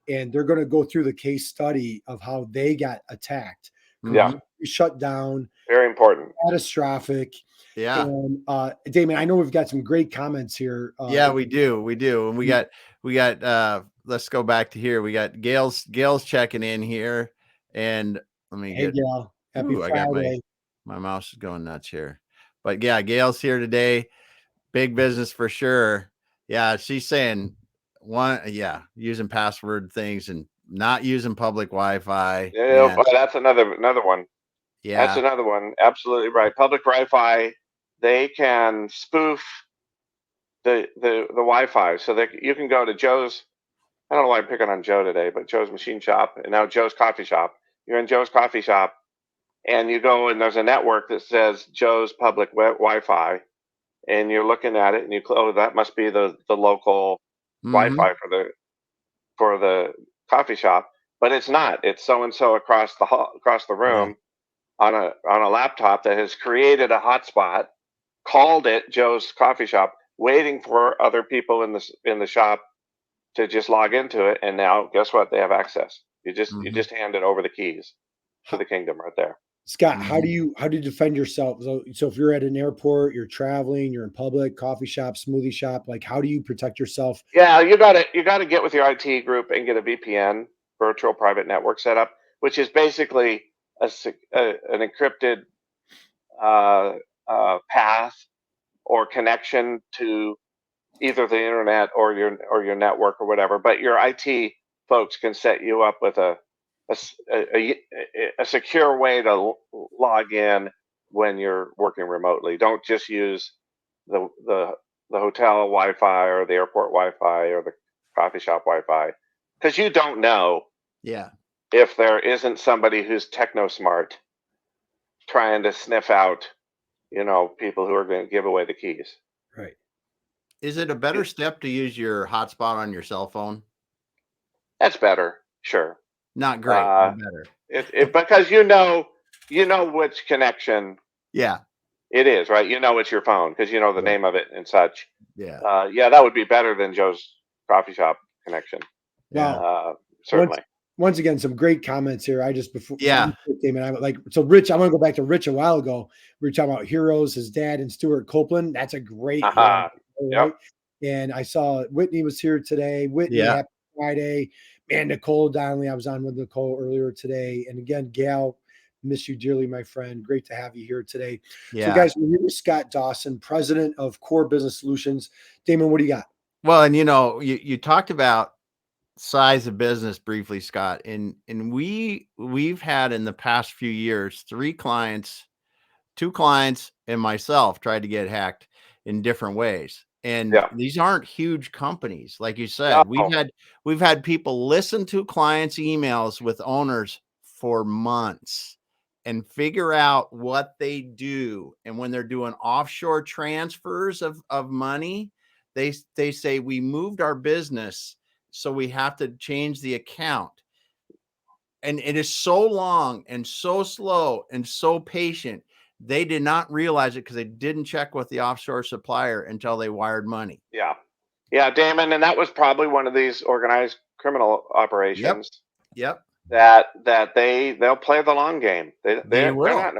and they're going to go through the case study of how they got attacked. Yeah. Shut down. Very important. Catastrophic. Yeah. And Damon, I know we've got some great comments here. We do. And we got the let's go back to here. We got Gail's checking in here, and let me Hey, get. Gail. Happy Ooh, I got Friday. my mouse is going nuts here, but yeah, Gail's here today. Big business for sure. Yeah, she's saying using password things and not using public Wi-Fi. Yeah, Man, well, that's another one. That's yeah, another one. Absolutely right. Public Wi-Fi, they can spoof the Wi-Fi, so that you can go to Joe's. I don't know why I'm picking on Joe today, but Joe's Machine Shop and now Joe's Coffee Shop. You're in Joe's Coffee Shop, and you go and there's a network that says Joe's Public Wi-Fi, and you're looking at it, and that must be the local Wi-Fi for the coffee shop, but it's not. It's so and so across the room on a laptop that has created a hotspot, called it Joe's Coffee Shop, waiting for other people in the shop to just log into it, and now guess what? They have access. You just handed over the keys to the kingdom right there. Scott, how do you defend yourself? So if you're at an airport, you're traveling, you're in public, coffee shop, smoothie shop, like how do you protect yourself? Yeah, you gotta get with your IT group and get a VPN, virtual private network set up, which is basically an encrypted path or connection to either the internet or your network or whatever. But your IT folks can set you up with a secure way to log in when you're working remotely. Don't just use the hotel Wi-Fi or the airport Wi-Fi or the coffee shop Wi-Fi, because you don't know if there isn't somebody who's techno smart trying to sniff out, people who are going to give away the keys. Right. Is it a better step to use your hotspot on your cell phone? That's better, sure. Not great, but better. Because you know which connection. Yeah. It is, right? It's your phone because you know the name of it and such. Yeah. That would be better than Joe's coffee shop connection. Well, certainly. Once again, some great comments here. Yeah. Rich, I want to go back to Rich a while ago. We were talking about heroes, his dad and Stuart Copeland. That's a great hero, right? And I saw Whitney was here today. Whitney, happy Friday. Man, Nicole Donnelly. I was on with Nicole earlier today. And again, Gal, miss you dearly, my friend. Great to have you here today. Yeah. So, guys, we're here with Scott Dawson, president of Core Business Solutions. Damon, what do you got? Well, and you talked about size of business briefly, Scott, and we've had in the past few years 2 clients and myself tried to get hacked in different ways. And these aren't huge companies, like you said. No. We've had people listen to clients' emails with owners for months and figure out what they do. And when they're doing offshore transfers of money, they say, we moved our business, so we have to change the account. And it is so long and so slow and so patient. They did not realize it because they didn't check with the offshore supplier until they wired money. Yeah, Damon, and that was probably one of these organized criminal operations. Yep. That they'll play the long game. They will. They're not,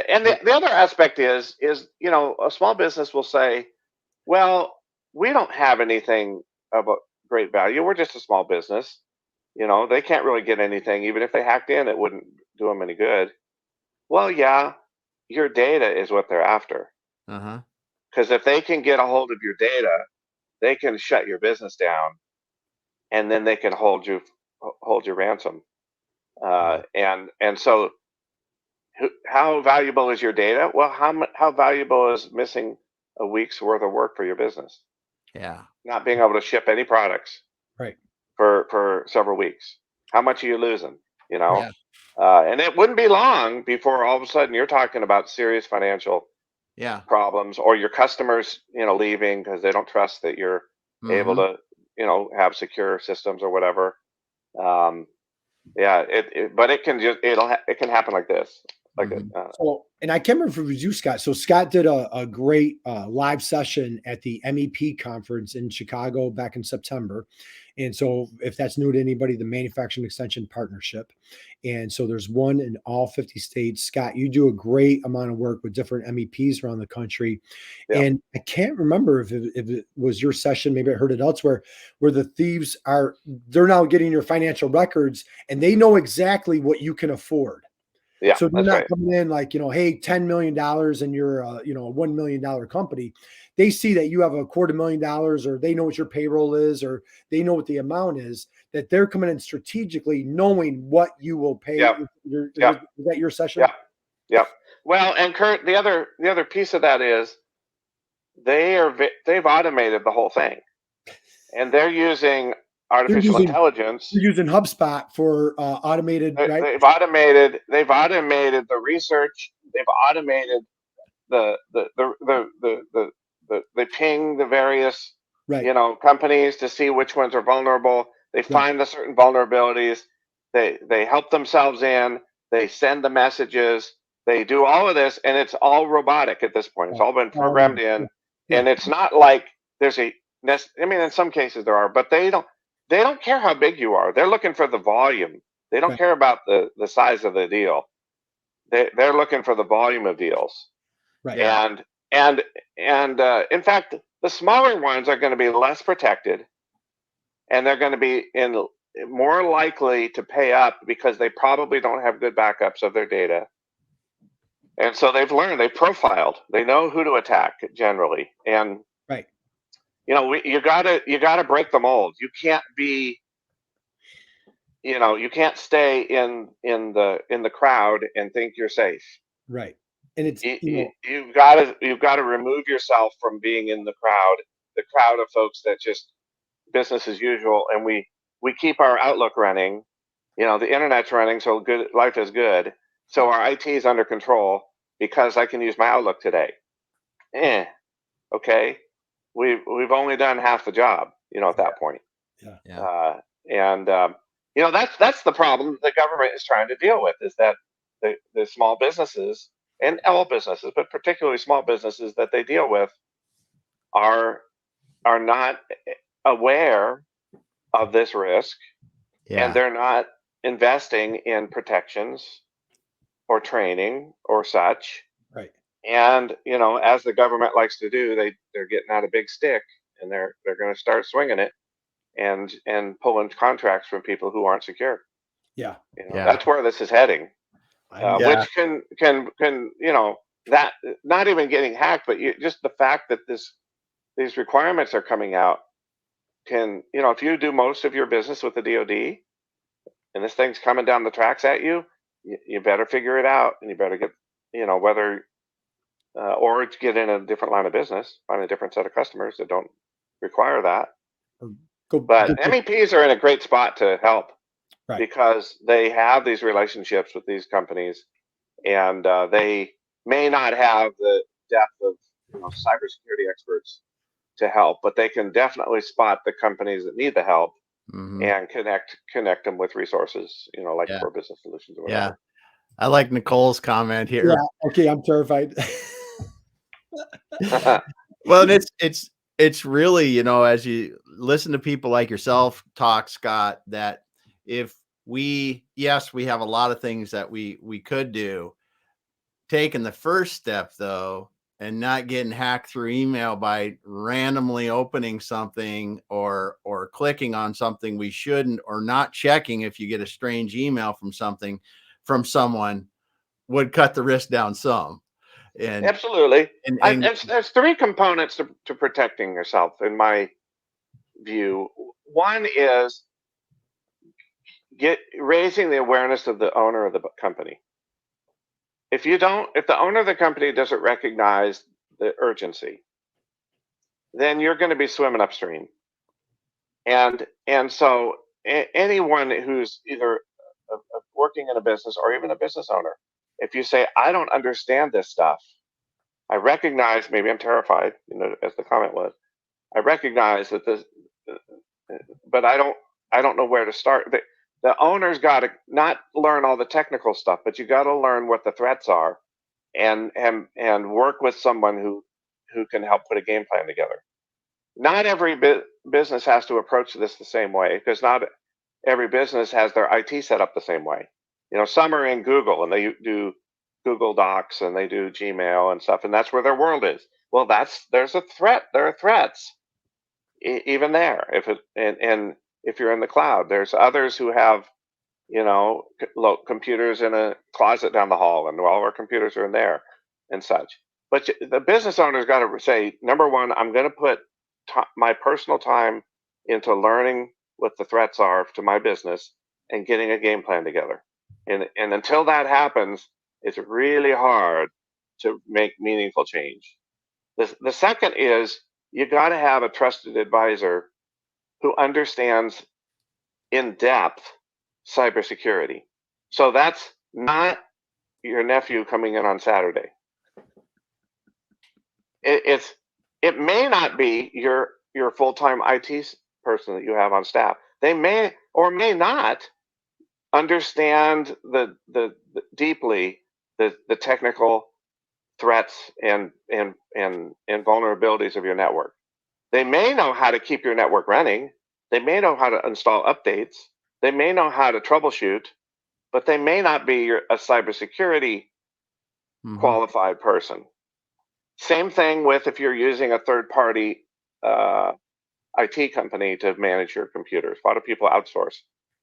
and the other aspect is a small business will say, well, we don't have anything of a great value. We're just a small business. They can't really get anything. Even if they hacked in, it wouldn't do them any good. Well, yeah, your data is what they're after. Because if they can get a hold of your data, they can shut your business down, and then they can hold you ransom. And so, how valuable is your data? Well, how valuable is missing a week's worth of work for your business? Yeah. Not being able to ship any products. Right. For several weeks. How much are you losing? And it wouldn't be long before all of a sudden you're talking about serious financial problems, or your customers, leaving because they don't trust that you're able to, have secure systems or whatever. But it can it can happen like this. So, and I can't remember if it was you, Scott. So Scott did a great live session at the MEP conference in Chicago back in September. And so if that's new to anybody, the Manufacturing Extension Partnership. And so there's one in all 50 states. Scott, you do a great amount of work with different MEPs around the country. Yeah. And I can't remember if it was your session, maybe I heard it elsewhere, where the thieves they're now getting your financial records and they know exactly what you can afford. Yeah, so they're not coming in like, hey, $10 million and you're a $1 million company. They see that you have $250,000 or they know what your payroll is or they know what the amount is, that they're coming in strategically knowing what you will pay. Yep. Is that your session? Yeah. Yeah. Well, and Kurt, the other piece of that is they've automated the whole thing, and they're using artificial intelligence. You're using HubSpot for automated, right? They've automated the research. They've automated they ping the various companies to see which ones are vulnerable. They find the certain vulnerabilities. They help themselves in. They send the messages. They do all of this, and it's all robotic at this point. It's all been programmed in, and it's not like there's I mean, in some cases there are, but they don't care how big you are. They're looking for the volume. They don't care about the size of the deal. They're looking for the volume of deals. Right. And in fact, the smaller ones are going to be less protected, and they're going to be more likely to pay up because they probably don't have good backups of their data. And so they've profiled. They know who to attack generally. And you gotta break the mold. You can't be, you can't stay in the crowd and think you're safe. Right. And it's you've got to remove yourself from being in the crowd of folks that just business as usual, and we keep our Outlook running. The internet's running, so good life is good. So our IT is under control because I can use my Outlook today. Okay. We've only done half the job, at that point. That's the problem the government is trying to deal with, is that the small businesses and all businesses, but particularly small businesses that they deal with, are not aware of this risk, and they're not investing in protections or training or such. Right. And as the government likes to do, they're getting out a big stick, and they're going to start swinging it and pulling contracts from people who aren't secure. Yeah. That's where this is heading. Which can that not even getting hacked, but just the fact that these requirements are coming out can, if you do most of your business with the DOD and this thing's coming down the tracks at you, you better figure it out, and you better get, whether or to get in a different line of business, find a different set of customers that don't require that. But MEPs are in a great spot to help, because they have these relationships with these companies, and they may not have the depth of cybersecurity experts to help, but they can definitely spot the companies that need the help and connect them with resources, like for business solutions or whatever. I like Nicole's comment here. Yeah. Okay, I'm terrified. Well, it's really, as you listen to people like yourself talk, Scott, that if we have a lot of things that we could do, taking the first step though, and not getting hacked through email by randomly opening something or clicking on something we shouldn't, or not checking if you get a strange email from someone, would cut the risk down some. And absolutely. And there's three components to protecting yourself, in my view. One is raising the awareness of the owner of the company. If the owner of the company doesn't recognize the urgency, then you're going to be swimming upstream. And so anyone who's either working in a business or even a business owner, if you say, I don't understand this stuff, I recognize, maybe I'm terrified, as the comment was, I recognize that this, but I don't know where to start. the owner's got to not learn all the technical stuff, but you got to learn what the threats are, and work with someone who can help put a game plan together. Not every business has to approach this the same way, because not every business has their IT set up the same way. You know, some are in Google and they do Google Docs and they do Gmail and stuff, and that's where their world is. Well, there's a threat. There are threats even there. And if you're in the cloud, there's others who have, you know, computers in a closet down the hall, and all our computers are in there and such. But the business owner's got to say, number one, I'm going to put my personal time into learning what the threats are to my business and getting a game plan together. And until that happens, it's really hard to make meaningful change. The second is, you got to have a trusted advisor who understands in depth cybersecurity. So that's not your nephew coming in on Saturday. It may not be your full-time IT person that you have on staff. They may or may not understand deeply the technical threats and vulnerabilities of your network. They may know how to keep your network running. They may know how to install updates. They may know how to troubleshoot, but they may not be a cybersecurity qualified person. Same thing with if you're using a third-party IT company to manage your computers. A lot of people outsource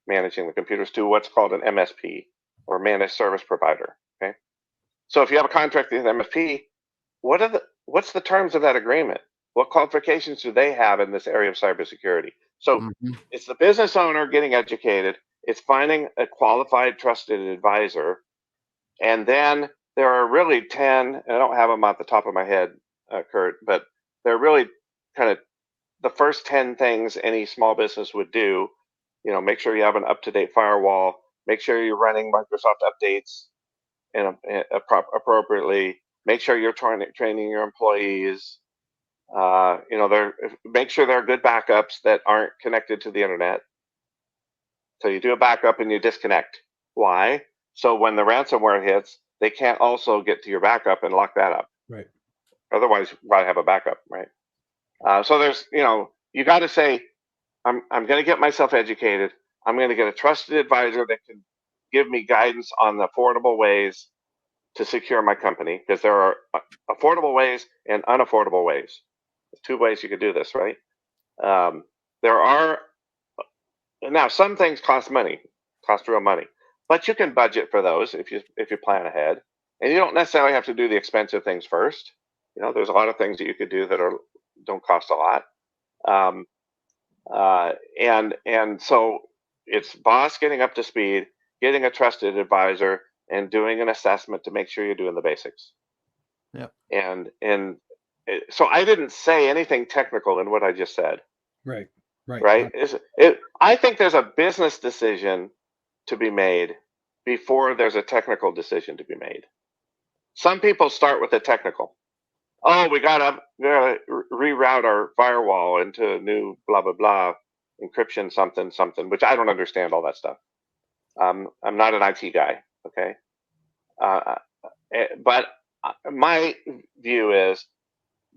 managing the computers to what's called an MSP, or managed service provider. Okay, so if you have a contract with MSP, what's the terms of that agreement? What qualifications do they have in this area of cybersecurity? So it's the business owner getting educated. It's finding a qualified, trusted advisor, and then there are really 10, and I don't have them off the top of my head, Kurt, but they're really kind of the first 10 things any small business would do. You know, make sure you have an up-to-date firewall. Make sure you're running Microsoft updates appropriately. Make sure you're training your employees. You know, make sure there are good backups that aren't connected to the internet. So you do a backup and you disconnect. Why? So when the ransomware hits, they can't also get to your backup and lock that up. Right. Otherwise, why have a backup, right? So there's, you know, you got to say, I'm going to get myself educated. I'm going to get a trusted advisor that can give me guidance on the affordable ways to secure my company, because there are affordable ways and unaffordable ways. There's two ways you could do this, right? There are, now some things cost money, cost real money, but you can budget for those if you plan ahead, and you don't necessarily have to do the expensive things first. You know, there's a lot of things that you could do that don't cost a lot. And so it's boss getting up to speed, getting a trusted advisor, and doing an assessment to make sure you're doing the basics. Yep. So I didn't say anything technical in what I just said. Right. I think there's a business decision to be made before there's a technical decision to be made. Some people start with the technical. Oh, we gotta reroute our firewall into a new blah blah blah encryption something, which I don't understand all that stuff. I'm not an IT guy, okay? But my view is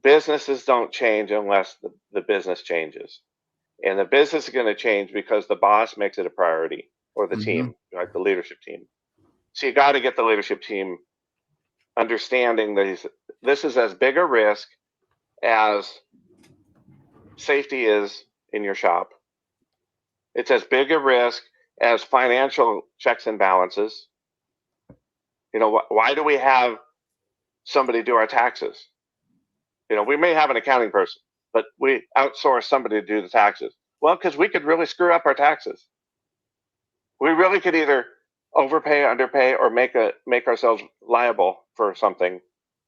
businesses don't change unless the business changes, and the business is going to change because the boss makes it a priority, or the team, like the leadership team. So you got to get the leadership team understanding that this is as big a risk as safety is in your shop. It's as big a risk as financial checks and balances. You know, why do we have somebody do our taxes? You know, we may have an accounting person, but we outsource somebody to do the taxes. Well, because we could really screw up our taxes. We really could either overpay, underpay, or make ourselves liable for something.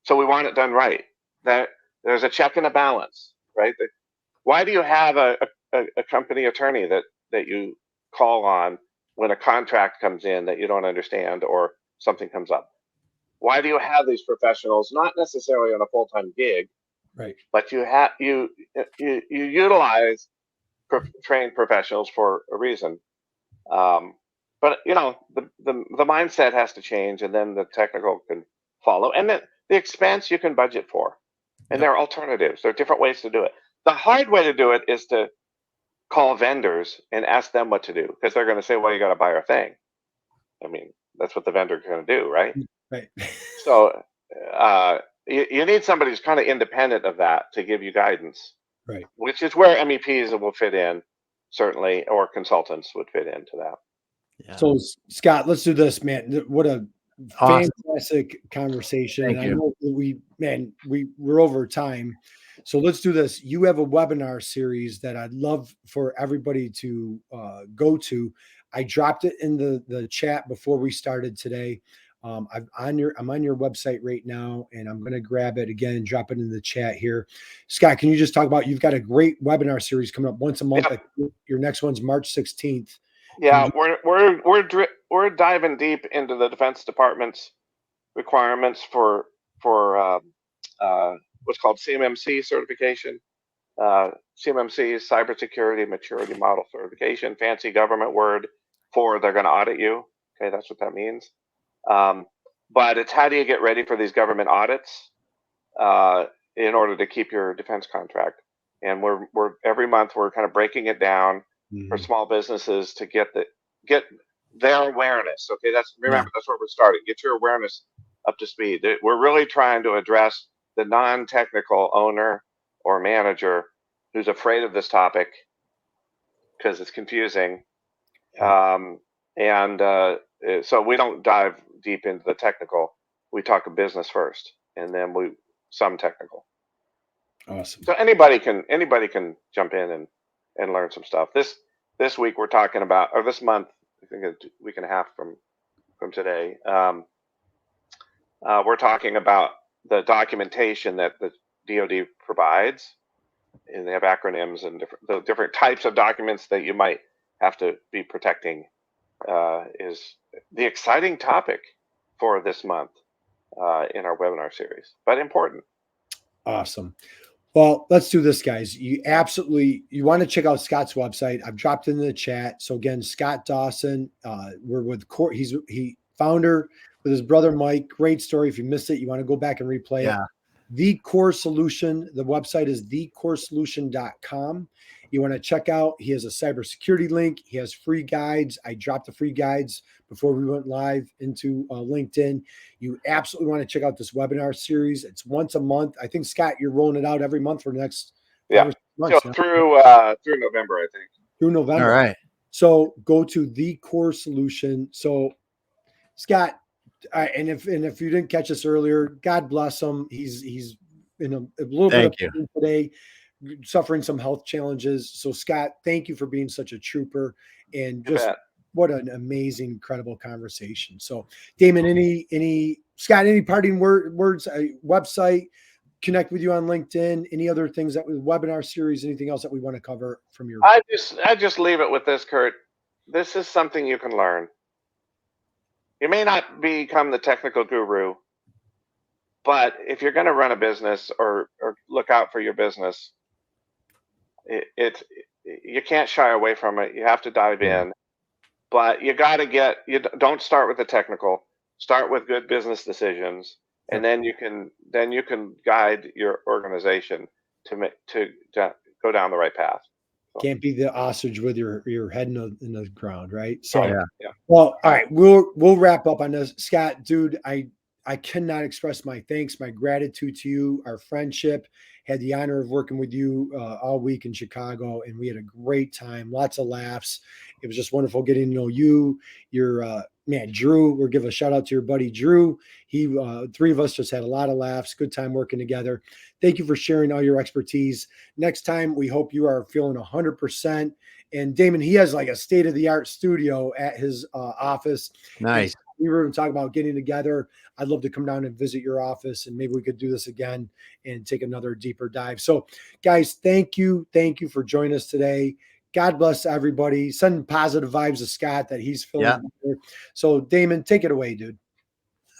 So we want it done right. That there's a check and a balance, right? Why do you have a company attorney that you call on when a contract comes in that you don't understand or something comes up? Why do you have these professionals, not necessarily on a full-time gig, right? But you utilize trained professionals for a reason. but the mindset has to change, and then the technical can follow, and then the expense you can budget for, and there are alternatives. There are different ways to do it. The hard way to do it is to call vendors and ask them what to do, because they're going to say, well, you got to buy our thing. I mean, that's what the vendor is going to do, right? Right. So you need somebody who's kind of independent of that to give you guidance, right? Which is where MEPs will fit in, certainly, or consultants would fit into that. Yeah. So Scott, let's do this, man. What a fantastic conversation. Thank you. I know we're over time. So let's do this. You have a webinar series that I'd love for everybody to go to. I dropped it in the chat before we started today. I'm on your website right now, and I'm going to grab it again and drop it in the chat here. Scott, can you just talk about, you've got a great webinar series coming up once a month. Yep. Your next one's March 16th. Yeah, we're diving deep into the Defense Department's requirements for what's called CMMC certification. CMMC is Cybersecurity Maturity Model Certification, fancy government word for they're going to audit you. Okay, that's what that means. But it's how do you get ready for these government audits in order to keep your defense contract. And we're every month we're kind of breaking it down for small businesses to get their awareness. Okay, that's where we're starting. Get your awareness up to speed. We're really trying to address the non-technical owner or manager who's afraid of this topic because it's confusing. So we don't dive deep into the technical. We talk business first, and then some technical. Awesome. So anybody can jump in and learn some stuff. This week we're talking about, or this month, I think a week and a half from today, we're talking about the documentation that the DoD provides, and they have acronyms and the different types of documents that you might have to be protecting. Is the exciting topic for this month in our webinar series, but important. Awesome. Well, let's do this, guys. You want to check out Scott's website. I've dropped it in the chat. So again, Scott Dawson, we're with he founder with his brother Mike. Great story. If you missed it, you want to go back and replay it. The Core Solution. The website is thecoresolution.com. You want to check out, he has a cybersecurity link. He has free guides. I dropped the free guides before we went live into LinkedIn. You absolutely want to check out this webinar series. It's once a month. I think, Scott, you're rolling it out every month for the next 5 or 6 months. So through November, I think. Through November. All right. So go to The Core Solution. So, Scott, and if you didn't catch this earlier, God bless him. He's in a little bit of pain today, suffering some health challenges. So, Scott, thank you for being such a trooper, and just what an amazing, incredible conversation. So, Damon, Scott, any parting words? Website, connect with you on LinkedIn. Any other things that webinar series? Anything else that we want to cover from your? I just leave it with this, Kurt. This is something you can learn. You may not become the technical guru, but if you're going to run a business or look out for your business, you can't shy away from it. You have to dive in, but you don't start with the technical. Start with good business decisions, and then you can guide your organization to go down the right path. Can't be the ostrich with your head in the ground, right? So, yeah. Well, all right, we'll wrap up on this, Scott, dude. I cannot express my thanks, my gratitude to you. Our friendship, had the honor of working with you all week in Chicago, and we had a great time, lots of laughs. It was just wonderful getting to know you. Your man, Drew. We'll give a shout out to your buddy Drew. He, three of us just had a lot of laughs. Good time working together. Thank you for sharing all your expertise. Next time, we hope you are feeling 100%. And Damon, he has like a state-of-the-art studio at his office. Nice. We were talking about getting together. I'd love to come down and visit your office, and maybe we could do this again and take another deeper dive. So, guys, thank you. Thank you for joining us today. God bless everybody. Send positive vibes to Scott that he's feeling better. So, Damon, take it away, dude.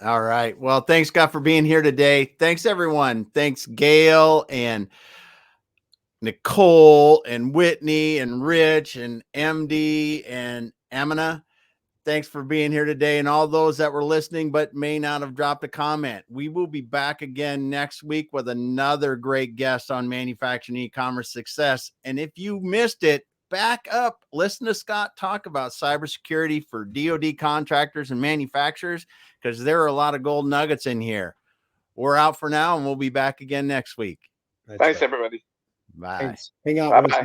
All right. Well, thanks, Scott, for being here today. Thanks, everyone. Thanks, Gail and Nicole and Whitney and Rich and MD and Amina. Thanks for being here today, and all those that were listening but may not have dropped a comment. We will be back again next week with another great guest on manufacturing e-commerce success. And if you missed it, back up, listen to Scott talk about cybersecurity for DOD contractors and manufacturers, because there are a lot of gold nuggets in here. We're out for now, and we'll be back again next week. Thanks, everybody. Bye. Thanks. Hang out. Bye-bye.